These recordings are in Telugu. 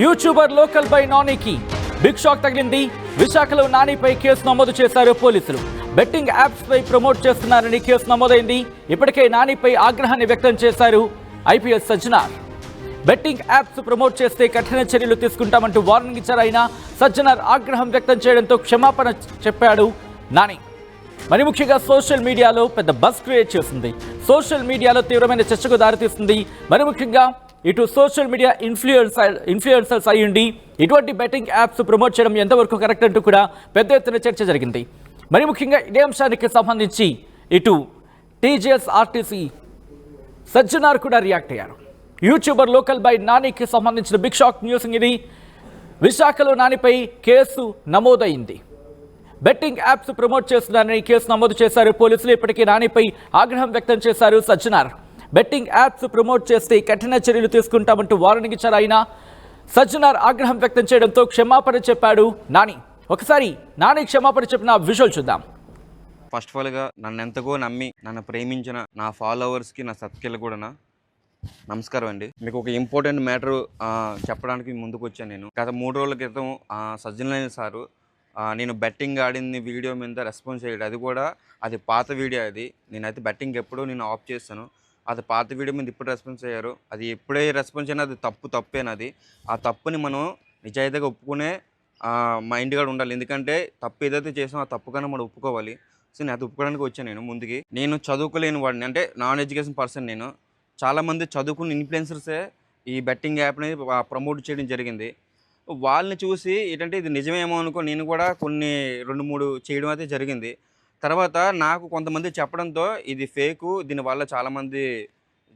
యూట్యూబర్ లోకల్ బై నానికి బిగ్ షాక్ తగిలింది. విశాఖలో నానిపై కేసు నమోదు చేశారు పోలీసులు. బెట్టింగ్ యాప్స్ పై ప్రమోట్ చేస్తున్నారని కేసు నమోదైంది. ఇప్పటికే నానిపై ఆగ్రహాన్ని వ్యక్తం చేశారు IPS Sajjanar. Betting apps promote చేస్తే కఠిన చర్యలు తీసుకుంటామంటూ వార్నింగ్ ఇచ్చారు. ఆయన సజ్జనార్ ఆగ్రహం వ్యక్తం చేయడంతో క్షమాపణ చెప్పాడు నాని. మరి ముఖ్యంగా సోషల్ మీడియాలో పెద్ద బజ్ క్రియేట్ చేస్తుంది. సోషల్ మీడియాలో తీవ్రమైన చర్చకు దారితీస్తుంది. మరి ముఖ్యంగా ఇటు సోషల్ మీడియా ఇన్ఫ్లుయెన్సర్స్ అయ్యుండి ఇటువంటి బెట్టింగ్ యాప్స్ ప్రమోట్ చేయడం ఎంతవరకు కరెక్ట్ అంటూ కూడా పెద్ద ఎత్తున చర్చ జరిగింది. మరి ముఖ్యంగా ఇదే అంశానికి సంబంధించి ఇటు టీజీఎస్ ఆర్టీసీ సజ్జనార్ కూడా రియాక్ట్ అయ్యారు. యూట్యూబర్ లోకల్ బై నానికి సంబంధించిన బిగ్ షాక్ న్యూస్ ఇది. విశాఖలో నానిపై కేసు నమోదైంది. బెట్టింగ్ యాప్స్ ప్రమోట్ చేస్తున్నారని కేసు నమోదు చేశారు పోలీసులు. ఇప్పటికీ నానిపై ఆగ్రహం వ్యక్తం చేశారు సజ్జనార్. బెట్టింగ్ యాప్స్ ప్రమోట్ చేస్తే కఠిన చర్యలు తీసుకుంటామంటూ వార్నింగ్ ఇచ్చారు ఆయన. సజ్జనార్ ఆగ్రహం వ్యక్తం చేయడంతో క్షమాపణ చెప్పాడు నాని. ఒకసారి నాని క్షమాపణ చెప్పిన విజువల్ చూద్దాం. ఫస్ట్ ఆఫ్ ఆల్గా నన్ను ఎంతగో నమ్మి నన్ను ప్రేమించిన నా ఫాలోవర్స్కి నా సబ్స్క్రైబర్లకు కూడా నమస్కారం అండి. మీకు ఒక ఇంపార్టెంట్ మ్యాటర్ చెప్పడానికి ముందుకు వచ్చాను. నేను గత 3 రోజుల క్రితం సజ్జనార్ సారు నేను బెట్టింగ్ ఆడింది వీడియో మీద రెస్పాన్స్ చేయడం, అది కూడా అది పాత వీడియో. అది నేనైతే బెట్టింగ్ ఎప్పుడూ నేను ఆఫ్ చేస్తాను. అది పాత వీడియో మీద ఇప్పుడు రెస్పాన్స్ అయ్యారు. అది ఎప్పుడే రెస్పాన్స్ అయినా అది తప్పేనది. ఆ తప్పుని మనం నిజాయితీగా ఒప్పుకునే మైండ్ కూడా ఉండాలి. ఎందుకంటే తప్పు ఏదైతే చేసామో ఆ తప్పు కన్నా మనం ఒప్పుకోవాలి. సో నేను అది ఒప్పుకోవడానికి వచ్చాను. ముందుకి నేను చదువుకోలేని వాడిని, అంటే నాన్ ఎడ్యుకేషన్ పర్సన్. నేను చాలామంది చదువుకున్న ఇన్ఫ్లుయెన్సర్సే ఈ బెట్టింగ్ యాప్ని ప్రమోట్ చేయడం జరిగింది. వాళ్ళని చూసి ఏంటంటే ఇది నిజమేమో అనుకో నేను కూడా కొన్ని 2-3 చేయడం అయితే జరిగింది. తర్వాత నాకు కొంతమంది చెప్పడంతో ఇది ఫేకు, దీనివల్ల చాలామంది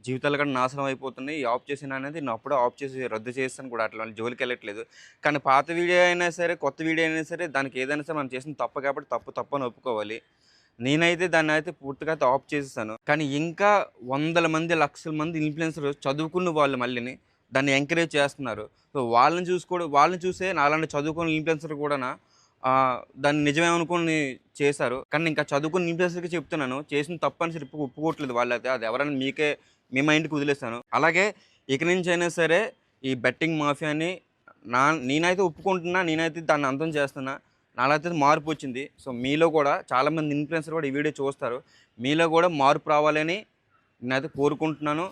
జీవితాలు కూడా నాశనం అయిపోతున్నాయి, ఆఫ్ చేసిన అనేది నేను అప్పుడే ఆఫ్ చేసి రద్దు చేస్తాను కూడా. అట్లా జోలికి వెళ్ళట్లేదు. కానీ పాత వీడియో అయినా సరే కొత్త వీడియో అయినా సరే దానికి ఏదైనా సరే మనం చేసిన తప్పు కాబట్టి తప్పు అని ఒప్పుకోవాలి. నేనైతే దాన్ని అయితే పూర్తిగా అయితే ఆఫ్ చేసేసాను. కానీ ఇంకా వందల మంది లక్షల మంది ఇన్ఫ్లుయెన్సర్ చదువుకున్న వాళ్ళు మళ్ళీని దాన్ని ఎంకరేజ్ చేస్తున్నారు. సో వాళ్ళని చూసే నాలాంటి చదువుకున్న ఇన్ఫ్లుయెన్సర్ కూడా దాన్ని నిజమేమనుకుని చేశారు. కానీ ఇంకా చదువుకున్న ఇన్ఫ్లుయెన్సర్కి చెప్తున్నాను, చేసిన తప్పని సరి ఒప్పుకోవట్లేదు వాళ్ళైతే. అది ఎవరైనా మీ మైండ్కి వదిలేస్తాను. అలాగే ఇక నుంచి అయినా సరే ఈ బెట్టింగ్ మాఫియాని నేనైతే ఒప్పుకుంటున్నా, నేనైతే దాన్ని అంతం చేస్తున్నా. నాకైతే మార్పు వచ్చింది. సో మీలో కూడా చాలామంది ఇన్ఫ్లుయెన్సర్ కూడా ఈ వీడియో చూస్తారు. మీలో కూడా మార్పు రావాలని నేనైతే కోరుకుంటున్నాను.